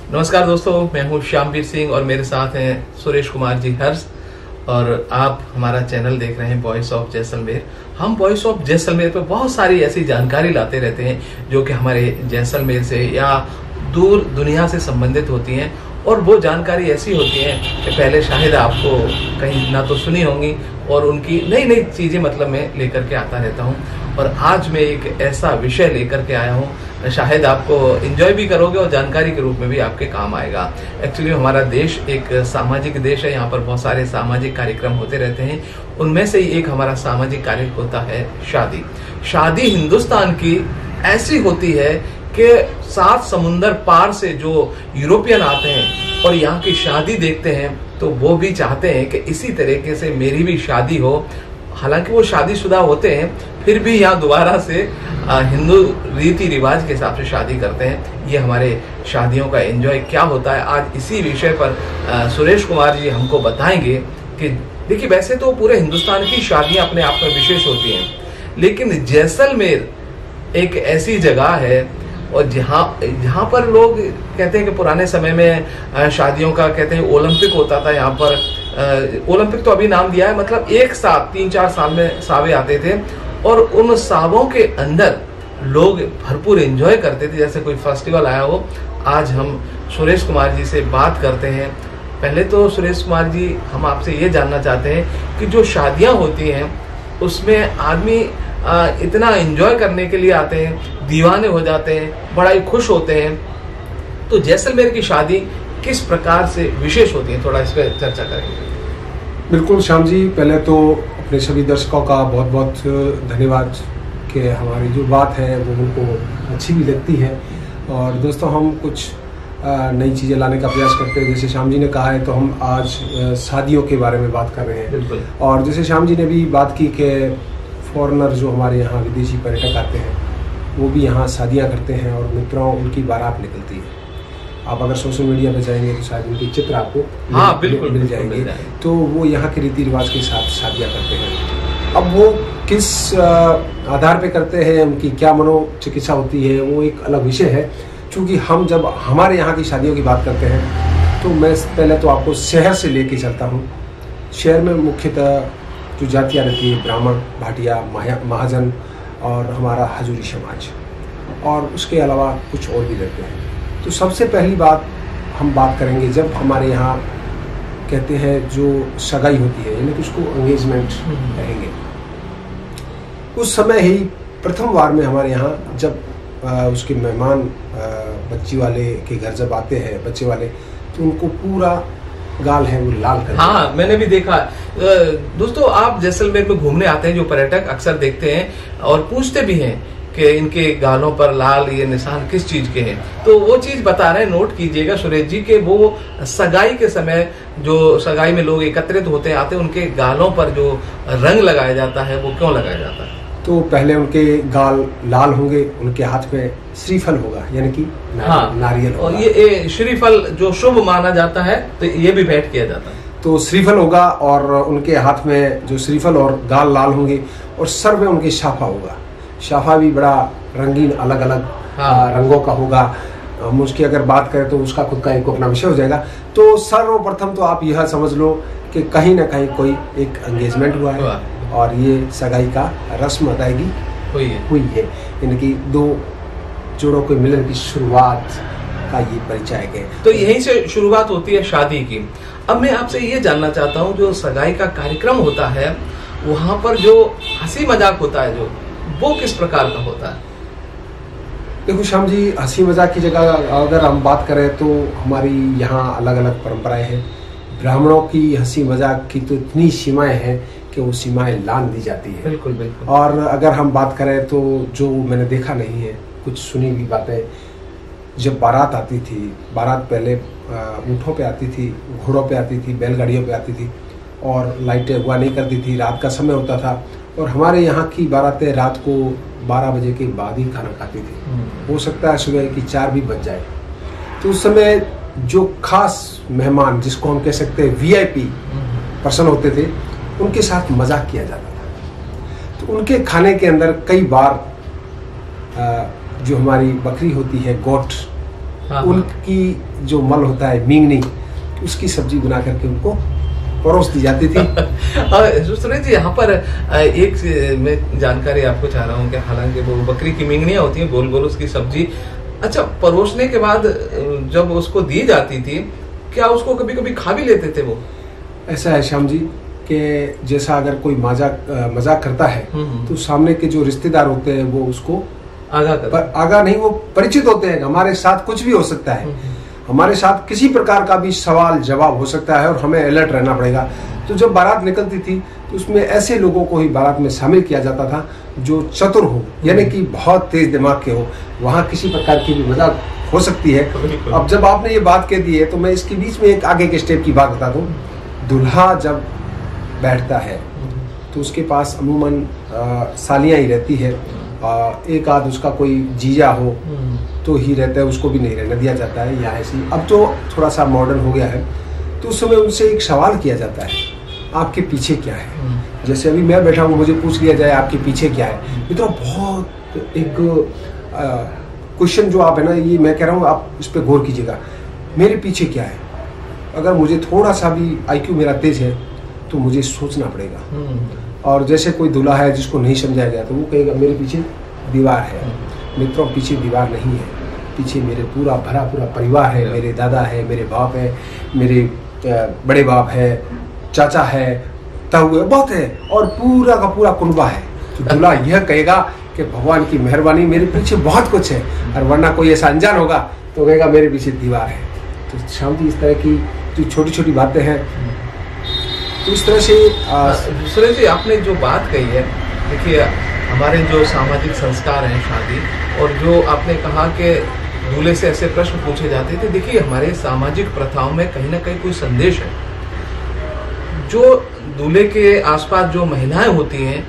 नमस्कार दोस्तों, मैं हूं श्यामवीर सिंह और मेरे साथ हैं सुरेश कुमार जी हर्ष। और आप हमारा चैनल देख रहे हैं वॉइस ऑफ जैसलमेर। हम वॉइस ऑफ जैसलमेर पे बहुत सारी ऐसी जानकारी लाते रहते हैं जो कि हमारे जैसलमेर से या दूर दुनिया से संबंधित होती हैं। और वो जानकारी ऐसी होती है कि पहले शायद आपको कहीं ना तो सुनी होंगी, और उनकी नई नई चीज़ें मतलब मैं लेकर के आता रहता हूँ। और आज मैं एक ऐसा विषय लेकर के आया हूँ, शायद आपको एंजॉय भी करोगे और जानकारी के रूप में भी आपके काम आएगा। एक्चुअली हमारा देश एक सामाजिक देश है, यहाँ पर बहुत सारे सामाजिक कार्यक्रम होते रहते हैं। उनमें से ही एक हमारा सामाजिक कार्य होता है शादी। शादी हिंदुस्तान की ऐसी होती है कि 7 समुंदर पार से जो यूरोपियन आते हैं और यहाँ की शादी देखते हैं तो वो भी चाहते हैं कि इसी तरीके से मेरी भी शादी हो। हालांकि वो शादीशुदा होते हैं, फिर भी यहाँ दोबारा से हिंदू रीति रिवाज के हिसाब से शादी करते हैं। ये हमारे शादियों का एंजॉय क्या होता है, आज इसी विषय पर सुरेश कुमार जी हमको बताएंगे। कि देखिए, वैसे तो पूरे हिंदुस्तान की शादियां अपने आप में विशेष होती हैं, लेकिन जैसलमेर एक ऐसी जगह है और जहाँ पर लोग कहते हैं कि पुराने समय में शादियों का कहते हैं ओलंपिक होता था। यहाँ पर ओलंपिक तो अभी नाम दिया है, मतलब एक साथ 3-4 साल में सावे आते थे और उन सावों के अंदर लोग भरपूर एंजॉय करते थे, जैसे कोई फेस्टिवल आया हो। आज हम सुरेश कुमार जी से बात करते हैं। पहले तो सुरेश कुमार जी, हम आपसे ये जानना चाहते हैं कि जो शादियां होती हैं उसमें आदमी इतना एंजॉय करने के लिए आते हैं, दीवाने हो जाते हैं, बड़ा ही खुश होते हैं। तो जैसलमेर की शादी किस प्रकार से विशेष होती है, थोड़ा इस पर चर्चा करेंगे। बिल्कुल श्याम जी, पहले तो अपने सभी दर्शकों का बहुत बहुत धन्यवाद कि हमारी जो बात है वो उनको अच्छी भी लगती है। और दोस्तों, हम कुछ नई चीज़ें लाने का प्रयास करते हैं। जैसे श्याम जी ने कहा है, तो हम आज शादियों के बारे में बात कर रहे हैं। बिल्कुल। और जैसे श्याम जी ने भी बात की कि फॉरेनर जो हमारे यहाँ विदेशी पर्यटक आते हैं वो भी यहाँ शादियाँ करते हैं और मित्रों उनकी बारात निकलती है। आप अगर सोशल मीडिया पे जाएंगे तो शायद उनके चित्र आपको बिल्कुल मिल जाएंगे। तो वो यहाँ के रीति रिवाज के साथ शादियाँ करते हैं। अब वो किस आधार पे करते हैं, उनकी क्या मनोचिकित्सा होती है, वो एक अलग विषय है। क्योंकि हम जब हमारे यहाँ की शादियों की बात करते हैं तो मैं पहले तो आपको शहर से लेके चलता हूँ। शहर में मुख्यतः जो जातियाँ रहती है, ब्राह्मण, भाटिया, महाजन और हमारा हजूरी समाज, और उसके अलावा कुछ और भी रहते हैं। तो सबसे पहली बात हम बात करेंगे, जब हमारे यहाँ कहते हैं जो सगाई होती है, यानी कि उसको एंगेजमेंट कहेंगे, उस समय ही प्रथम वार में हमारे यहाँ जब उसके मेहमान बच्ची वाले के घर जब आते हैं, बच्चे वाले, तो उनको पूरा गाल है वो लाल कर। हाँ, मैंने भी देखा। दोस्तों, आप जैसलमेर में घूमने आते हैं जो पर्यटक अक्सर देखते हैं और पूछते भी हैं कि इनके गालों पर लाल ये निशान किस चीज के हैं। तो वो चीज बता रहे हैं, नोट कीजिएगा सुरेश जी, कि वो सगाई के समय जो सगाई में लोग एकत्रित होते आते हैं, उनके गालों पर जो रंग लगाया जाता है वो क्यों लगाया जाता है। तो पहले उनके गाल लाल होंगे, उनके हाथ में श्रीफल होगा, यानी कि नारियल होगा। और ये श्रीफल जो शुभ माना जाता है, तो ये भी भेंट किया जाता है। तो श्रीफल होगा और उनके हाथ में जो श्रीफल और गाल लाल होंगे, और सर में उनके शाफा होगा। शाफा भी बड़ा रंगीन, अलग अलग रंगों का होगा। हम उसकी अगर बात करें तो उसका खुद का एक अपना विषय हो जाएगा। तो सर्वप्रथम तो आप यह समझ लो कि कहीं ना कहीं कोई एक एंगेजमेंट हुआ है और ये सगाई का रस्म अदायगी हुई है, यानी कि दो जोड़ों के मिलन की शुरुआत का ये परिचय है। तो यहीं से शुरुआत होती है शादी की। अब मैं आपसे ये जानना चाहता हूँ, जो सगाई का कार्यक्रम होता है वहाँ पर जो हंसी मजाक होता है, जो वो किस प्रकार का होता है। देखो श्याम जी, हंसी मजाक की जगह अगर हम बात करें तो हमारी यहाँ अलग अलग परंपराएं हैं। ब्राह्मणों की हंसी मजाक की तो इतनी सीमाएं हैं कि वो सीमाएं लांघ दी जाती है। बिल्कुल बिल्कुल। और अगर हम बात करें तो जो मैंने देखा नहीं है, कुछ सुनी हुई बातें, जब बारात आती थी, बारात पहले ऊँटों पे आती थी, घोड़ों पे आती थी, बैलगाड़ियों पे आती थी और लाइटें हुआ नहीं करती थी, रात का समय होता था। और हमारे यहाँ की बारातें रात को 12 बजे के बाद ही खाना खाती थी। हो सकता है सुबह की 4 भी बज जाए। तो उस समय जो खास मेहमान, जिसको हम कह सकते हैं VIP पर्सन होते थे, उनके साथ मजाक किया जाता था। तो उनके खाने के अंदर कई बार जो हमारी बकरी होती है, गोट, हाँ। उनकी जो मल होता है मींगनी, उसकी सब्जी बना करके उनको परोस दी जाती थी। सुरेश जी, यहाँ पर एक मैं जानकारी आपको चाह रहा हूँ कि हालांकि वो बकरी की मींगनियाँ होती हैं गोल गोल, उसकी सब्जी, अच्छा, परोसने के बाद जब उसको दी जाती थी, क्या उसको कभी कभी खा भी लेते थे वो? ऐसा है श्याम जी कि जैसा अगर कोई मजाक करता है तो सामने के जो रिश्तेदार होते हैं वो उसको आगा नहीं, वो परिचित होते हैं, हमारे साथ कुछ भी हो सकता है, हमारे साथ किसी प्रकार का भी सवाल जवाब हो सकता है और हमें अलर्ट रहना पड़ेगा। तो जब बारात निकलती थी तो उसमें ऐसे लोगों को ही बारात में शामिल किया जाता था जो चतुर हो, यानी कि बहुत तेज दिमाग के हो, वहाँ किसी प्रकार की भी मजाक हो सकती है। अब जब आपने ये बात कह दी है तो मैं इसके बीच में एक आगे के स्टेप की बात बता दूं। दूल्हा जब बैठता है तो उसके पास अमूमन सालियाँ ही रहती है, एक आध उसका कोई जीजा हो तो ही रहता है, उसको भी नहीं रहने दिया जाता है या ऐसी। अब तो थोड़ा सा मॉडर्न हो गया है, तो उस समय उनसे एक सवाल किया जाता है, आपके पीछे क्या है। जैसे अभी मैं बैठा हूँ, मुझे पूछ लिया जाए आपके पीछे क्या है, मित्रों बहुत एक क्वेश्चन जो आप है ना, ये मैं कह रहा हूँ आप इस पर गौर कीजिएगा, मेरे पीछे क्या है। अगर मुझे थोड़ा सा भी IQ मेरा तेज है तो मुझे सोचना पड़ेगा। और जैसे कोई दूल्हा है जिसको नहीं समझाया गया तो वो कहेगा मेरे पीछे दीवार है। मित्रों, पीछे दीवार नहीं है, पीछे मेरे पूरा भरा पूरा परिवार है, मेरे दादा है, मेरे बाप है, मेरे बड़े बाप है, चाचा है, ताऊ है, बहुत है, और पूरा का पूरा कुनबा है। तो दूल्हा यह कहेगा कि भगवान की मेहरबानी मेरे पीछे बहुत कुछ है, और वरना कोई ऐसा अनजान होगा तो कहेगा मेरे पीछे दीवार है। तो श्याम जी, इस तरह की जो छोटी छोटी बातें हैं, तो इस तरह से सुरेश जी आपने जो बात कही है, देखिए हमारे जो सामाजिक संस्कार हैं शादी, और जो आपने कहा कि दूल्हे से ऐसे प्रश्न पूछे जाते थे, देखिए हमारे सामाजिक प्रथाओं में कहीं ना कहीं कोई संदेश है। जो दूल्हे के आसपास जो महिलाएं होती हैं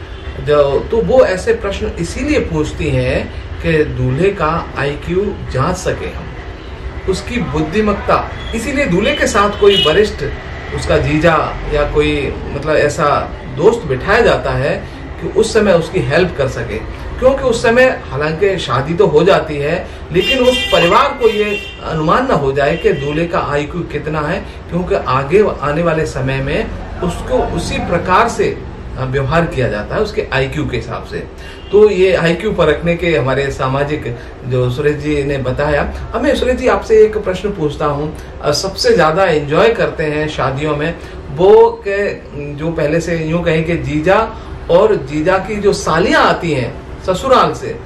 तो वो ऐसे प्रश्न इसीलिए पूछती हैं कि दूल्हे का IQ जांच सके हम, उसकी बुद्धिमत्ता। इसीलिए दूल्हे के साथ कोई वरिष्ठ, उसका जीजा या कोई मतलब ऐसा दोस्त बिठाया जाता है कि उस समय उसकी हेल्प कर सके, क्योंकि उस समय हालांकि शादी तो हो जाती है लेकिन उस परिवार को ये अनुमान ना हो जाए कि दूल्हे का IQ कितना है, क्योंकि आगे आने वाले समय में उसको उसी प्रकार से व्यवहार किया जाता है उसके IQ के हिसाब से। तो ये IQ परखने के हमारे सामाजिक जो सुरेश जी ने बताया। अब मैं सुरेश जी आपसे एक प्रश्न पूछता हूँ, सबसे ज्यादा एंजॉय करते हैं शादियों में वो के जो पहले से यूं कहें कि जीजा और जीजा की जो सालियां आती हैं ससुराल से,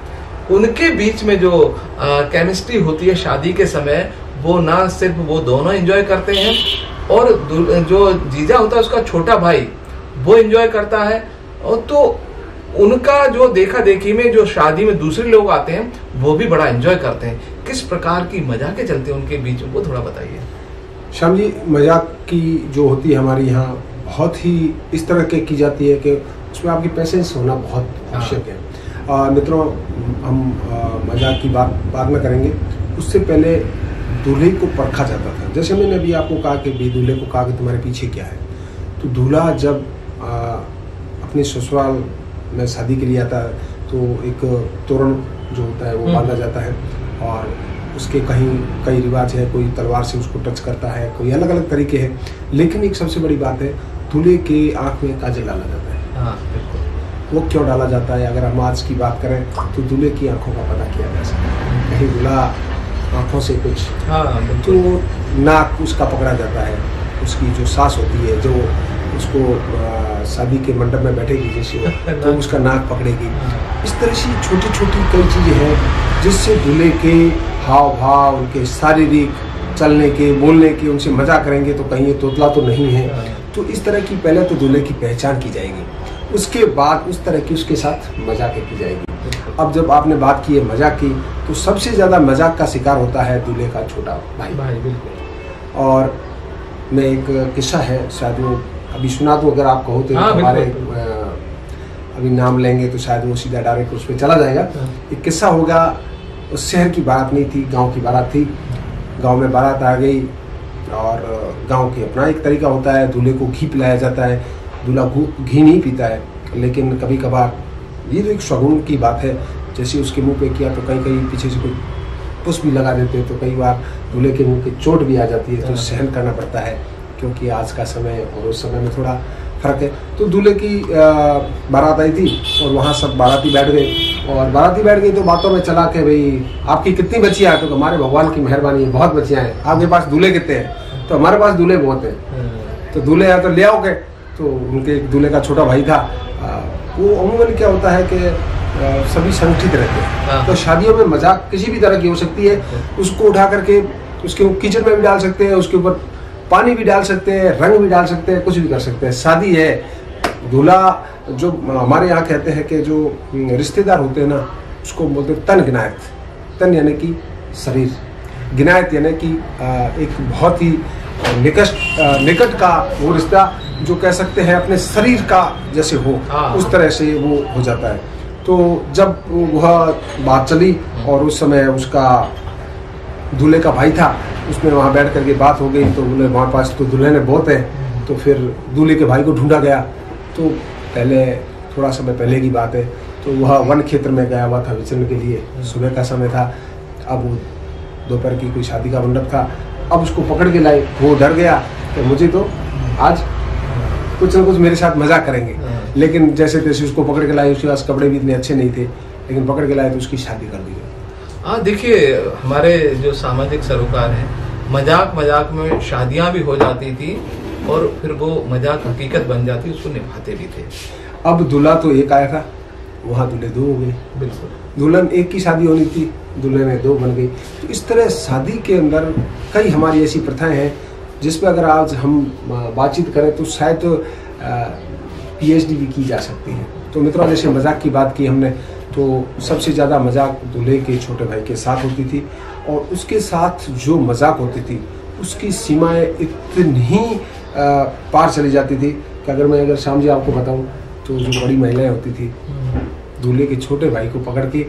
उनके बीच में जो केमिस्ट्री होती है शादी के समय, वो ना सिर्फ वो दोनों एंजॉय करते हैं, और जो जीजा होता है उसका छोटा भाई वो एंजॉय करता है, और तो उनका जो देखा देखी में जो शादी में दूसरे लोग आते हैं वो भी बड़ा एंजॉय करते हैं। किस प्रकार की मजाक चलते हैं उनके बीच में, वो थोड़ा बताइए। श्याम जी, मजाक की जो होती है हमारे यहाँ बहुत ही इस तरह के की जाती है कि उसमें आपकी पेशेंस होना बहुत आवश्यक है। मित्रों, हम मजाक की बात बाद में करेंगे, उससे पहले दूल्हे को परखा जाता था। जैसे मैंने अभी आपको कहा कि दूल्हे को कहा कि तुम्हारे पीछे क्या है, तो दूल्हा जब अपने ससुराल में शादी के लिए आता है तो एक तोरण जो होता है वो बांधा जाता है, और उसके कई रिवाज है, कोई तलवार से उसको टच करता है, कोई अलग अलग तरीके हैं। लेकिन एक सबसे बड़ी बात है, दूल्हे के आंख में काजल डाला जाता है। हाँ, वो क्यों डाला जाता है, अगर हम आज की बात करें तो दूल्हे की आंखों का पता किया जा सकता है। कहीं दूल्हा आंखों से कुछ तो नाक उसका पकड़ा जाता है, उसकी जो सास होती है जो उसको शादी के मंडप में बैठेगी जैसे तो उसका नाक पकड़ेगी। इस तरह से छोटी छोटी कई चीजें हैं जिससे दूल्हे के हाव भाव, उनके शारीरिक चलने के, बोलने के, उनसे मजाक करेंगे तो कहीं ये तोतला तो नहीं है। तो इस तरह की पहले तो दूल्हे की पहचान की जाएगी, उसके बाद उस तरह की उसके साथ मजाक की जाएगी। अब जब आपने बात की है मजाक की, तो सबसे ज्यादा मजाक का शिकार होता है दूल्हे का छोटा भाई। और मैं एक किस्सा है, शायद वो अभी सुना तो अगर आप कहो तो हमारे अभी नाम लेंगे तो शायद वो सीधा डायरेक्ट उस पर चला जाएगा। एक किस्सा होगा, उस शहर की बारात नहीं थी, गांव की बारात थी। गांव में बारात आ गई और गांव के अपना एक तरीका होता है, दूल्हे को घी पिलाया जाता है। दूल्हा घी नहीं पीता है, लेकिन कभी कभार ये तो एक शगुन की बात है, जैसे उसके मुंह पे किया तो कहीं कहीं पीछे से कोई पुष्प भी लगा देते हैं, तो कई बार दूल्हे के मुंह की चोट भी आ जाती है, तो सहन करना पड़ता है, क्योंकि आज का समय और उस समय में थोड़ा फर्क है। तो दूल्हे की बारात आई थी और वहाँ सब बाराती बैठ गए, और बाराती बैठ गई तो बातों में चला के भाई आपकी कितनी बच्चियाँ हैं, तो हमारे भगवान की मेहरबानी है बहुत बच्चियाँ हैं। आपके पास दूल्हे कितने हैं? तो हमारे पास दूल्हे बहुत हैं। तो दूल्हे आए तो ले आओगे। तो उनके एक दूल्हे का छोटा भाई था, वो अमूमन क्या होता है कि सभी संगठित रहते हैं, तो शादियों में मजाक किसी भी तरह की हो सकती है। उसको उठा करके उसके किचन में भी डाल सकते हैं, उसके ऊपर पानी भी डाल सकते हैं, रंग भी डाल सकते हैं, कुछ भी कर सकते हैं। शादी है, दूल्हा जो हमारे यहाँ कहते हैं कि जो रिश्तेदार होते हैं ना, उसको बोलते हैं तन गिनायत। तन यानी कि शरीर, गिनायत यानी कि एक बहुत ही निकट का वो रिश्ता, जो कह सकते हैं अपने शरीर का जैसे हो, उस तरह से वो हो जाता है। तो जब वह बात चली और उस समय उसका दूल्हे का भाई था, उसमें वहाँ बैठ करके बात हो गई, तो बोले हमारे पास तो दुल्हन है बहुत है। तो फिर दूल्हे के भाई को ढूंढा गया। तो पहले थोड़ा समय पहले की बात है, तो वह वन क्षेत्र में गया हुआ था विचरण के लिए, सुबह का समय था। अब दोपहर की कोई शादी का मंडप था, अब उसको पकड़ के लाए। वो डर गया कि मुझे तो आज कुछ न कुछ मेरे साथ मजाक करेंगे, लेकिन जैसे तैसे उसको पकड़ के लाए। उसके पास कपड़े भी इतने अच्छे नहीं थे, लेकिन पकड़ के लाए तो उसकी शादी कर दी। हाँ, देखिए हमारे जो सामाजिक सरोकार हैं, मजाक में शादियां भी हो जाती थी और फिर वो मजाक हकीकत बन जाती, उसको निभाते भी थे। अब दूल्हा तो एक आया था, वहाँ दूल्हे दो हो गए। बिल्कुल, दुल्हन एक की शादी होनी थी, दूल्हे में दो बन गई। तो इस तरह शादी के अंदर कई हमारी ऐसी प्रथाएं हैं जिस पे अगर आज हम बातचीत करें तो शायद PhD भी की जा सकती है। तो मित्रों, जैसे मजाक की बात की हमने, तो सबसे ज़्यादा मजाक दूल्हे के छोटे भाई के साथ होती थी, और उसके साथ जो मजाक होती थी उसकी सीमाएं इतनी पार चली जाती थी कि अगर शाम जी आपको बताऊं, तो जो बड़ी महिलाएं होती थी, दूल्हे के छोटे भाई को पकड़ के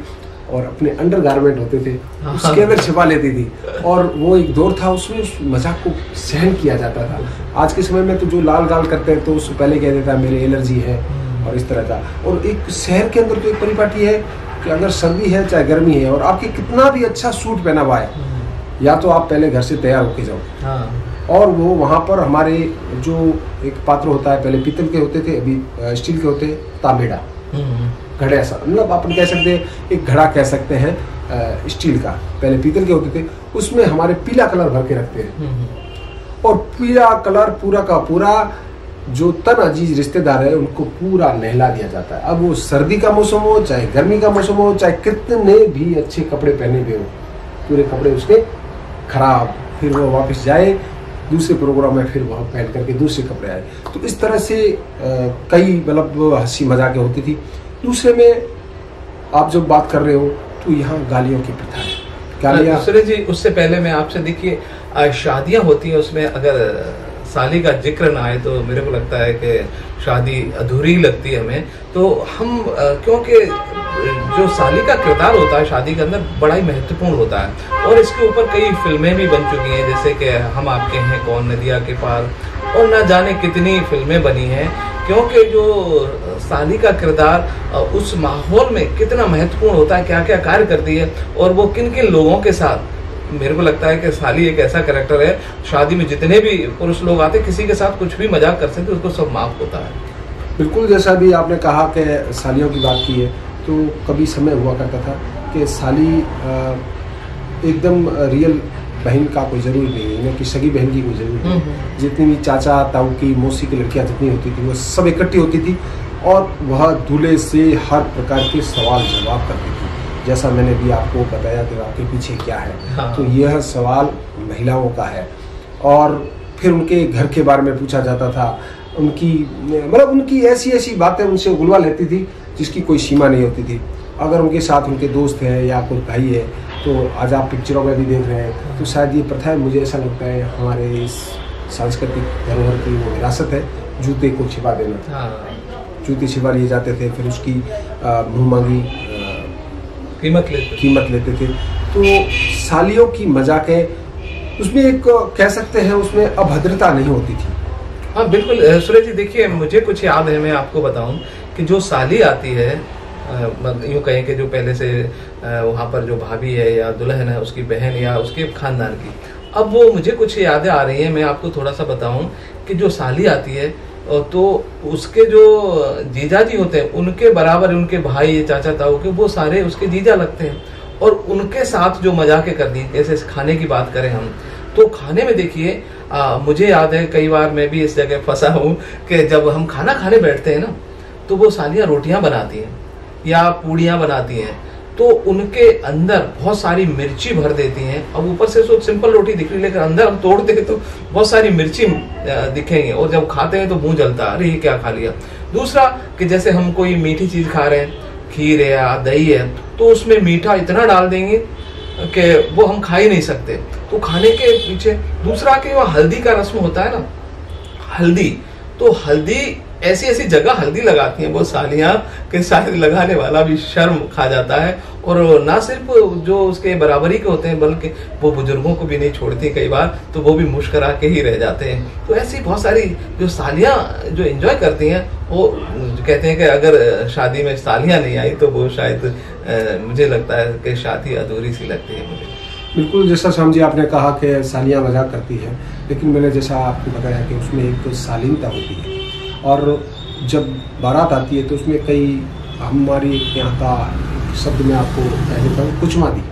और अपने अंडरगारमेंट होते थे उसके अंदर छिपा लेती थी। और वो एक दौर था, उसमें उस मजाक को सहन किया जाता था। आज के समय में तो जो लाल गाल करते हैं तो उससे पहले कह देता है मेरे एलर्जी है और इस तरह का। और एक शहर के अंदर तो एक परिपाटी है कि अगर सर्दी है चाहे गर्मी है, और आपके कितना भी अच्छा सूट पहना हुआ है, या तो आप पहले घर से तैयार होके जाओ। और वो वहाँ पर हमारे जो एक पात्र होता है, पहले पीतल के होते थे, अभी स्टील के होते हैं, तांबेड़ा घड़ा, ऐसा मतलब अपन कह सकते हैं एक घड़ा कह सकते हैं स्टील का, पहले पीतल के होते थे। उसमें हमारे पीला कलर भर के रखते हैं, और पीला कलर पूरा का पूरा जो तन अजीज रिश्तेदार है उनको पूरा नहला दिया जाता है। अब वो सर्दी का मौसम हो चाहे गर्मी का मौसम हो, चाहे कितने भी अच्छे कपड़े पहने हुए हो, पूरे कपड़े उसके खराब, फिर वो वापस जाए दूसरे प्रोग्राम में, फिर वह पहन करके दूसरे कपड़े आए। तो इस तरह से कई मतलब हंसी मजाकें होती थी। दूसरे में आप जब बात कर रहे हो तो यहाँ गालियों की प्रथा है। गालियाँ दूसरे जी, उससे पहले मैं आपसे, देखिए शादियां होती हैं, उसमें अगर साली का जिक्र ना आए तो मेरे को लगता है कि शादी अधूरी लगती है हमें। तो हम क्योंकि जो साली का किरदार होता है शादी के अंदर बड़ा ही महत्वपूर्ण होता है, और इसके ऊपर कई फिल्में भी बन चुकी हैं, जैसे कि हम आपके हैं कौन, नदिया के पार, और ना जाने कितनी फिल्में बनी हैं। क्योंकि जो साली का किरदार उस माहौल में कितना महत्वपूर्ण होता है, क्या क्या कार्य करती है, और वो किन किन लोगों के साथ। मेरे को लगता है कि साली एक ऐसा कैरेक्टर है, शादी में जितने भी पुरुष लोग आते किसी के साथ कुछ भी मजाक कर सकते, उसको सब माफ होता है। बिल्कुल, जैसा भी आपने कहा कि सालियों की बात की है, तो कभी समय हुआ करता था कि साली एकदम रियल बहन का कोई जरूरी नहीं है, कि सगी बहन की कोई जरूरी नहीं है। जितनी भी चाचा ताऊ की मौसी की लड़कियां जितनी होती थी वो सब इकट्ठी होती थी, और वह दूल्हे से हर प्रकार के सवाल जवाब करती थी। जैसा मैंने भी आपको बताया कि आपके पीछे क्या है, तो यह सवाल महिलाओं का है। और फिर उनके घर के बारे में पूछा जाता था, उनकी मतलब उनकी ऐसी ऐसी बातें उनसे उगलवा लेती थी जिसकी कोई सीमा नहीं होती थी। अगर उनके साथ उनके दोस्त हैं या कोई भाई है, तो आज आप पिक्चरों में भी देख रहे हैं, तो शायद ये प्रथा है, मुझे ऐसा लगता है हमारे इस सांस्कृतिक धरोहर की वो विरासत है, जूते को छिपा देना। जूते छिपा लिए जाते थे, फिर उसकी मुँह मांगी कीमत लेते थे। तो सालियों की मजाकें, उसमें एक कह सकते हैं उसमें अभद्रता नहीं होती थी। हाँ बिल्कुल सुरेश जी, देखिए मुझे कुछ याद है, मैं आपको बताऊं कि जो साली आती है यूँ कहें कि जो पहले से वहाँ पर जो भाभी है या दुल्हन है उसकी बहन या उसके खानदान की। अब वो मुझे कुछ यादें आ रही हैं, मैं आपको थोड़ा सा बताऊं कि जो साली आती है तो उसके जो जीजा जी होते हैं उनके बराबर उनके भाई चाचा ताऊ के वो सारे उसके जीजा लगते हैं, और उनके साथ जो मजाके कर दी। जैसे खाने की बात करें हम तो खाने में देखिए मुझे याद है कई बार मैं भी इस जगह फंसा हूँ कि जब हम खाना खाने बैठते हैं ना तो वो सालियाँ रोटियां बनाती हैं या पूड़ियाँ बनाती हैं तो उनके अंदर बहुत सारी मिर्ची भर देती हैं। अब ऊपर से तो सिंपल रोटी दिख रही लेकिन अंदर हम तोड़ते हैं तो बहुत सारी मिर्ची दिखेंगे, और जब खाते हैं तो मुंह जलता है, अरे ये क्या खा लिया। दूसरा कि जैसे हम कोई मीठी चीज खा रहे हैं, खीर है या दही है, तो उसमें मीठा इतना डाल देंगे कि वो हम खा ही नहीं सकते। तो खाने के पीछे दूसरा कि वो हल्दी का रस्म होता है ना, हल्दी, तो हल्दी ऐसी ऐसी जगह हल्दी लगाती हैं वो सालियां कि शायद लगाने वाला भी शर्म खा जाता है, और ना सिर्फ जो उसके बराबरी के होते हैं बल्कि वो बुजुर्गों को भी नहीं छोड़ती कई बार, तो वो भी मुस्कुरा के ही रह जाते हैं। तो ऐसी बहुत सारी जो सालियां जो एंजॉय करती हैं वो कहते हैं कि अगर शादी में सालियां नहीं आई तो वो शायद मुझे लगता है कि शादी अधूरी सी लगती है मुझे। बिल्कुल, जैसा श्याम जी आपने कहा कि सालियाँ मजाक करती है, लेकिन मैंने जैसा आपको बताया कि उसमें एक तो शालीनता होती है, और जब बारात आती है तो उसमें कई हमारी यहाँ का शब्द में आपको कह देता हूँ कुचमादी,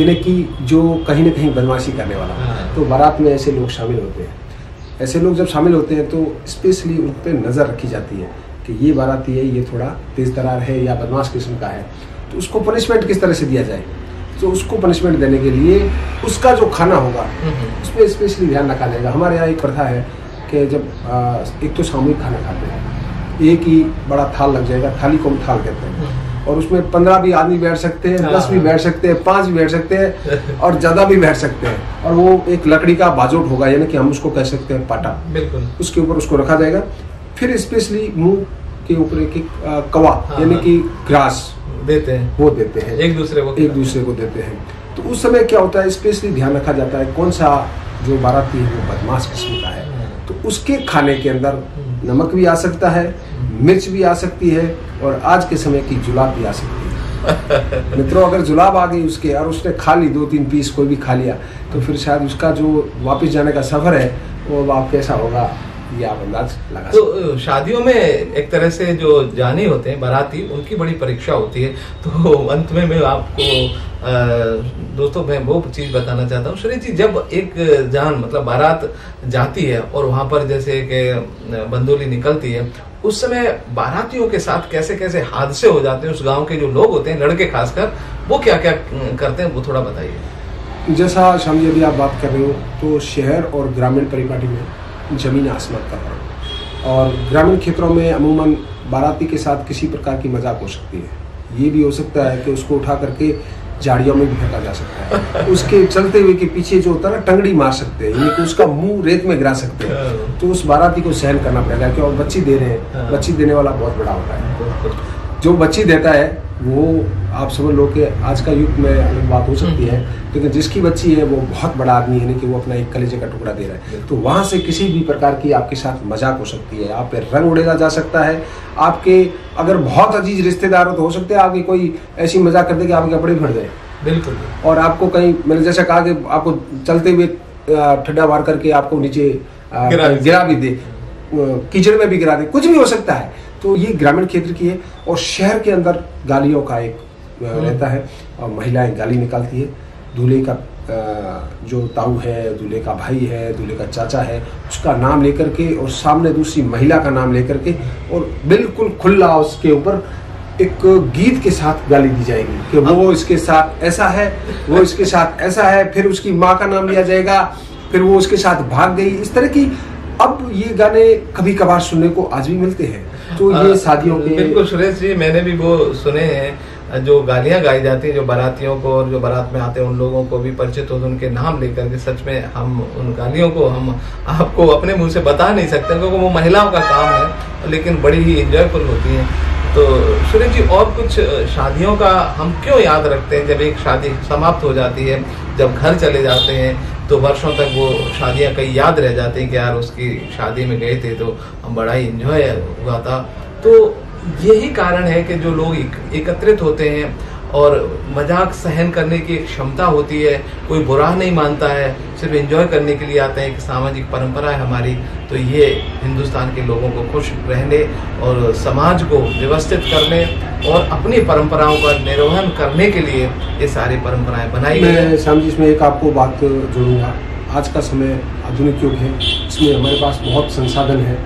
यानी कि जो कहीं ना कहीं बदमाशी करने वाला, तो बारात में ऐसे लोग शामिल होते हैं। ऐसे लोग जब शामिल होते हैं तो स्पेशली उन पर नज़र रखी जाती है कि ये बाराती है, ये थोड़ा तेज़ तरार है या बदमाश किस्म का है, तो उसको पनिशमेंट किस तरह से दिया जाए। तो उसको पनिशमेंट देने के लिए उसका जो खाना होगा उस पर स्पेशली ध्यान रखा जाएगा। हमारे यहाँ एक प्रथा है कि जब एक तो सामूहिक खाना खाते हैं, एक ही बड़ा थाल लग जाएगा, थाली को हम थाल कहते हैं, और उसमें 15 भी आदमी बैठ सकते हैं, 10 भी बैठ सकते हैं, 5 भी बैठ सकते हैं और ज़्यादा भी बैठ सकते हैं। और वो एक लकड़ी का बाजोट होगा, यानी कि हम उसको कह सकते हैं पाटा, बिल्कुल उसके ऊपर उसको रखा जाएगा। फिर स्पेशली मुंह के ऊपर एक कवा यानी कि ग्रास देते हैं, वो देते हैं एक दूसरे को देते हैं। तो उस समय क्या होता है, स्पेशली ध्यान रखा जाता है कौन सा जो बाराती है वो बदमाश किस्म का है, तो उसके खाने के अंदर नमक भी आ सकता है, मिर्च भी आ सकती है, और आज के समय की जुलाब भी आ सकती है। मित्रों, अगर जुलाब आ गई उसके और उसने खा ली 2-3 पीस कोई भी खा लिया, तो फिर शायद उसका जो वापस जाने का सफर है वो आप कैसा होगा ये आप अंदाज लगा। तो शादियों में एक तरह से जो जानी होते हैं बाराती, उनकी बड़ी परीक्षा होती है। तो अंत में मैं आपको दोस्तों मैं वो चीज बताना चाहता हूँ सुरेश जी, जब एक जान मतलब बारात जाती है और वहां पर जैसे कि बंदोली निकलती है, उस समय बारातियों के साथ कैसे कैसे हादसे हो जाते हैं। उस गांव के जो लोग होते हैं, लड़के खासकर, वो क्या क्या करते हैं वो थोड़ा बताइए। जैसा श्याम जी अभी आप बात कर रहे हो, तो शहर और ग्रामीण परिपाटी में जमीन आसमान का फर्क, और ग्रामीण क्षेत्रों में अमूमन बाराती के साथ किसी प्रकार की मजाक हो सकती है। ये भी हो सकता है कि उसको उठा करके झाड़ियों में भी फेंका जा सकता है, उसके चलते हुए के पीछे जो होता है ना टंगड़ी मार सकते हैं, यानी कि उसका मुंह रेत में गिरा सकते हैं। तो उस बाराती को सहन करना पड़ेगा, क्योंकि बच्ची दे रहे हैं, बच्ची देने वाला बहुत बड़ा होता है। जो बच्ची देता है वो आप समझ लो कि आज का युग में अलग बात हो सकती है, लेकिन जिसकी बच्ची है वो बहुत बड़ा आदमी है, कि वो अपना एक कलेजे का टुकड़ा दे रहा है, तो वहां से किसी भी प्रकार की आपके साथ मजाक हो सकती है, आप पे रंग उड़ेला जा सकता है। आपके अगर बहुत अजीज रिश्तेदार हो तो हो सकते हैं आपकी कोई ऐसी मजाक कर दे कि आपके कपड़े फट जाए, बिल्कुल, और आपको कहीं, मैंने जैसा कहा कि आपको चलते हुए ठड्डा मार करके आपको नीचे गिरा भी दे, कीचड़ में भी गिरा दे, कुछ भी हो सकता है। तो ये ग्रामीण क्षेत्र की है। और शहर के अंदर गालियों का एक रहता है, और महिलाएं गाली निकालती है। दूल्हे का जो ताऊ है, दूल्हे का भाई है, दूल्हे का चाचा है, उसका नाम लेकर के और सामने दूसरी महिला का नाम लेकर के, और बिल्कुल खुला उसके ऊपर एक गीत के साथ गाली दी जाएगी कि वो इसके साथ ऐसा है, वो इसके साथ ऐसा है, फिर उसकी माँ का नाम लिया जाएगा, फिर वो उसके साथ भाग गई, इस तरह की। अब ये गाने कभी कभार सुनने को आज भी मिलते हैं। तो ये शादियों के, बिल्कुल सुरेश जी, मैंने भी वो सुने हैं जो गालियां गाई जाती हैं, जो बारातियों को और जो बारात में आते हैं उन लोगों को भी परिचित हो, उनके नाम लेकर के। सच में हम उन गालियों को हम आपको अपने मुंह से बता नहीं सकते, क्योंकि वो महिलाओं का काम है, लेकिन बड़ी ही एंजॉयफुल होती है। तो सुरेश जी, और कुछ शादियों का हम क्यों याद रखते हैं? जब एक शादी समाप्त हो जाती है, जब घर चले जाते हैं, तो वर्षों तक वो शादियां कई याद रह जाती हैं कि यार उसकी शादी में गए थे तो हम बड़ा ही एंजॉय हुआ था। तो यही कारण है कि जो लोग एकत्रित होते हैं और मजाक सहन करने की एक क्षमता होती है, कोई बुरा नहीं मानता है, सिर्फ एंजॉय करने के लिए आते हैं, एक सामाजिक परंपरा है हमारी। तो ये हिंदुस्तान के लोगों को खुश रहने और समाज को व्यवस्थित करने और अपनी परंपराओं का निर्वहन करने के लिए ये सारी परंपराएं बनाई गई हैं। मैं श्याम जी इसमें एक आपको बात जोड़ूंगा। आज का समय आधुनिक युग है, इसमें हमारे पास बहुत संसाधन है।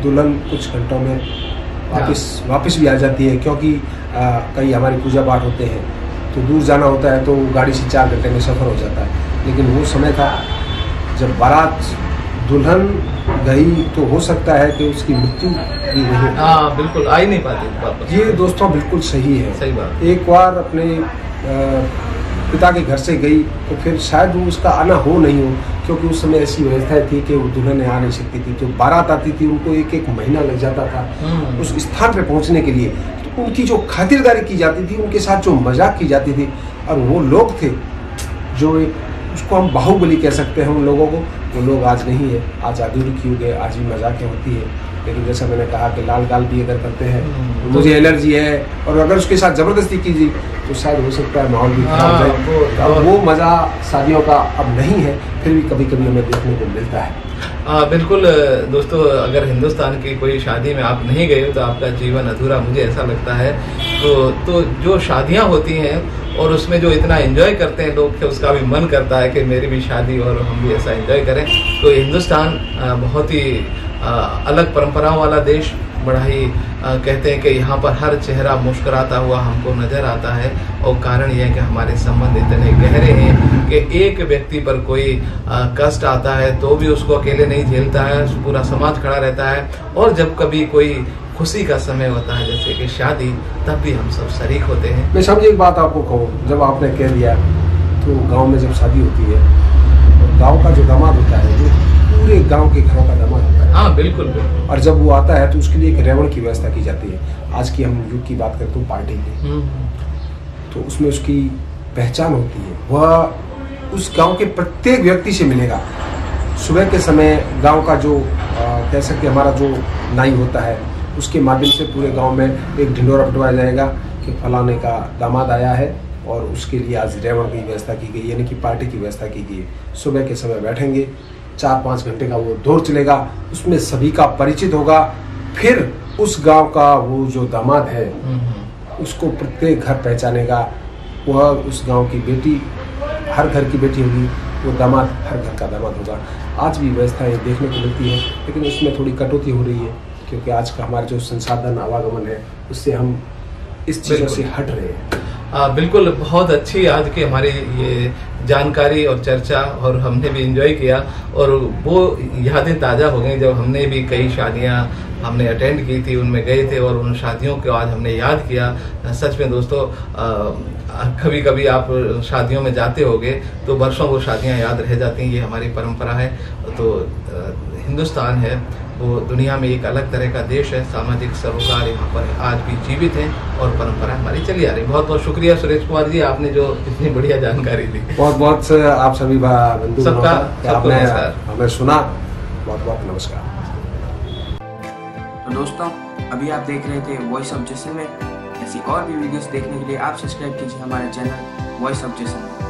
दुल्हन कुछ घंटों में वापस भी आ जाती है, क्योंकि कई हमारी पूजा पाठ होते हैं तो दूर जाना होता है, तो गाड़ी से 4 घंटे में सफ़र हो जाता है। लेकिन वो समय था जब बारात दुल्हन गई तो हो सकता है कि उसकी मृत्यु भी नहीं। हाँ बिल्कुल, आ ही नहीं पाती वापस। ये दोस्तों बिल्कुल सही है, सही बात। एक बार अपने पिता के घर से गई तो फिर शायद वो उसका आना हो नहीं हो, क्योंकि उस समय ऐसी व्यवस्था थी कि वो दुल्हन आ नहीं सकती थी। तो बारात आती थी, उनको एक महीना लग जाता था उस स्थान पर पहुंचने के लिए। तो उनकी जो खातिरदारी की जाती थी, उनके साथ जो मजाक की जाती थी, और वो लोग थे जो उसको हम बाहुबली कह सकते हैं उन लोगों को, वो लोग आज नहीं है। आज आधुनिक युग है, आज भी मजाकें होती है, लेकिन जैसा मैंने कहा कि लाल गाल भी अगर करते हैं तो मुझे एलर्जी है, और अगर उसके साथ जबरदस्ती कीजिए तो शायद हो सकता है माहौल भी खराब हो जाए। अब वो मजा शादियों का अब नहीं है, फिर भी कभी कभी हमें देखने को मिलता है। बिल्कुल दोस्तों, अगर हिंदुस्तान की कोई शादी में आप नहीं गए हो तो आपका जीवन अधूरा, मुझे ऐसा लगता है। तो जो शादियां होती हैं और उसमें जो इतना एंजॉय करते हैं लोग, उसका भी मन करता है कि मेरी भी शादी और हम भी ऐसा एंजॉय करें। तो हिंदुस्तान बहुत ही अलग परंपराओं वाला देश, बड़ा ही कहते हैं कि यहाँ पर हर चेहरा मुस्कुराता हुआ हमको नजर आता है। और कारण यह है कि हमारे संबंध इतने गहरे हैं कि एक व्यक्ति पर कोई कष्ट आता है तो भी उसको अकेले नहीं झेलता है, पूरा समाज खड़ा रहता है। और जब कभी कोई खुशी का समय होता है जैसे कि शादी, तब भी हम सब शरीक होते हैं। मैं समझे एक बात आपको कहूँ, जब आपने कह दिया तो गाँव में जब शादी होती है, तो गाँव का जो दामाद होता है वो पूरे गांव के घरों का दामाद होता है। हाँ बिल्कुल बिल्कुल। और जब वो आता है तो उसके लिए एक रेवण की व्यवस्था की जाती है। आज की हम युग की बात करते हैं पार्टी की, तो उसमें उसकी पहचान होती है, वह उस गांव के प्रत्येक व्यक्ति से मिलेगा। सुबह के समय गांव का जो कह सकते हमारा जो नाई होता है, उसके माध्यम से पूरे गांव में एक ढिंडोरा पिटवाया जाएगा कि फलाने का दामाद आया है और उसके लिए आज रेवण की व्यवस्था की गई, यानी कि पार्टी की व्यवस्था की गई। सुबह के समय बैठेंगे, 4-5 घंटे का वो दौर चलेगा, उसमें सभी का परिचित होगा। फिर उस गांव का वो जो दामाद है उसको प्रत्येक घर पहचानेगा। वह उस गांव की बेटी हर घर की बेटी होगी, वो दामाद हर घर का दामाद होगा। आज भी व्यवस्थाएं देखने को मिलती है, लेकिन उसमें थोड़ी कटौती हो रही है, क्योंकि आज का हमारा जो संसाधन आवागमन है उससे हम इस चीज़ों से हट रहे हैं। बिल्कुल, बहुत अच्छी आज की हमारी ये जानकारी और चर्चा, और हमने भी एंजॉय किया और वो यादें ताज़ा हो गई जब हमने भी कई शादियां हमने अटेंड की थी, उनमें गए थे और उन शादियों को आज हमने याद किया। सच में दोस्तों, कभी कभी आप शादियों में जाते होगे तो वर्षों वो शादियां याद रह जाती हैं, ये हमारी परंपरा है। तो हिंदुस्तान है वो दुनिया में एक अलग तरह का देश है, सामाजिक सरोकार यहाँ पर आज भी जीवित है और परंपरा हमारी चली आ रही। बहुत बहुत शुक्रिया सुरेश कुमार जी, आपने जो इतनी बढ़िया जानकारी दी। बहुत बहुत आप सभी बंधु सबका हमें सुना, बहुत बहुत नमस्कार। तो दोस्तों, अभी आप देख रहे थे वॉइस ऑफ जैसलमेर। ऐसी और भी वीडियोस देखने के लिए आप सब्सक्राइब कीजिए हमारे चैनल वॉइस ऑफ जैसलमेर।